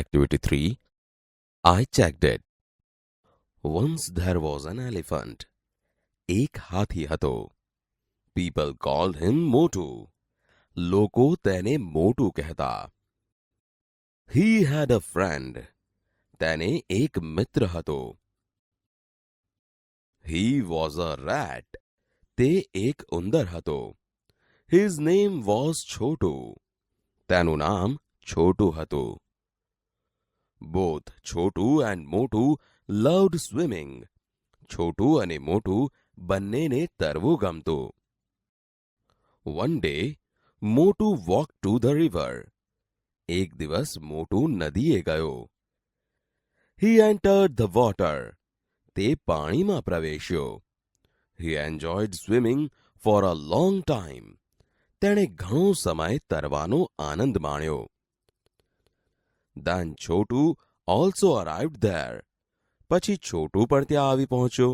Activity 3. I checked it. Once there was an elephant. એક હાથી હતો. People called him Motu. લોકો તેને મોટું કહેતા. He had a friend. તેને એક મિત્ર હતો. He was a rat. તે એક ઉંદર હતો. His name was Chotu. તેનું નામ છોટું હતું. Both Chotu and Motu loved swimming. છોટું અને મોટું બંનેને તરવું ગમતું. One day, Motu walked to the river. એક દિવસ મોટું નદીએ ગયો. He entered the water. તે પાણીમાં પ્રવેશ્યો. He enjoyed swimming for a long time. તેણે ઘણો સમય તરવાનો આનંદ માણ્યો. Then Chotu also arrived there. પછી છોટું પણ ત્યાં આવી પહોંચ્યો.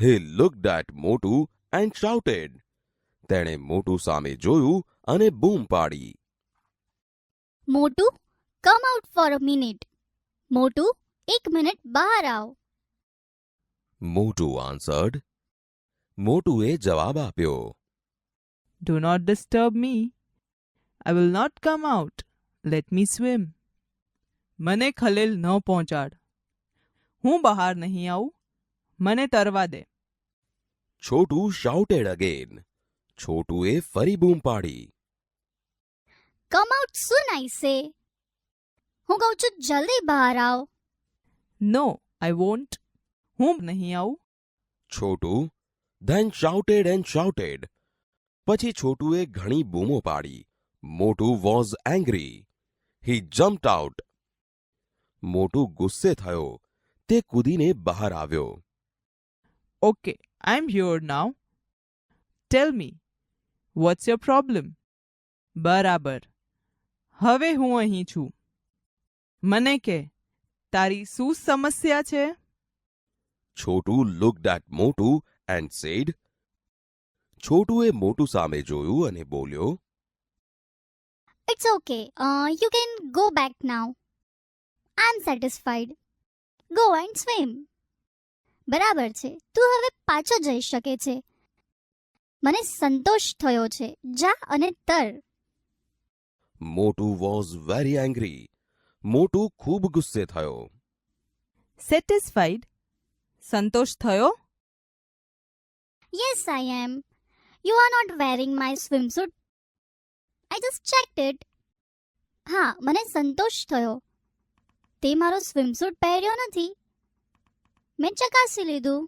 He looked at Motu and shouted. તેણે મોટું સામે જોયું અને બૂમ પાડી. મોટું, come out for a minute. મોટું, એક મિનિટ બહાર આવ. Motu answered. મોટુએ જવાબ આપ્યો. Do not disturb me. I will not come out. Let me swim. મને ખલેલ ન પહોંચાડ. હું બહાર નહીં આવું. મને તરવા દે. Chotu shouted again. છોટુએ ફરી બૂમ પાડી. Come out soon, I say. હું કહું છું જલ્દી બહાર આવ. No, I won't. હું નહીં આવું. Chotu then shouted and shouted. પછી છોટુએ ઘણી બૂમો પાડી. Motu was angry. He jumped out. મોટું ગુસ્સે થયો. તે કૂદીને બહાર આવ્યો. Okay, I'm here now. Tell me, what's your problem? બરાબર. હવે હું અહીં છું. મને કે, તારી શું સમસ્યા છે? Chotu looked at Motu and said. છોટુએ મોટું સામે જોયું અને બોલ્યો. It's okay. You can go back now. I'm satisfied. Go and swim. બરાબર છે. તું હવે પાછો જઈ શકે છે. મને સંતોષ થયો છે. જા અને તર. Motu was very angry. મોટું ખૂબ ગુસ્સે થયો. Satisfied? સંતોષ થયો? Yes, I am. You are not wearing my swimsuit. I just checked it. હા, મને સંતોષ થયો. તે મારો સ્વિમસૂટ પહેર્યો નથી. મેં ચકાસી લીધું.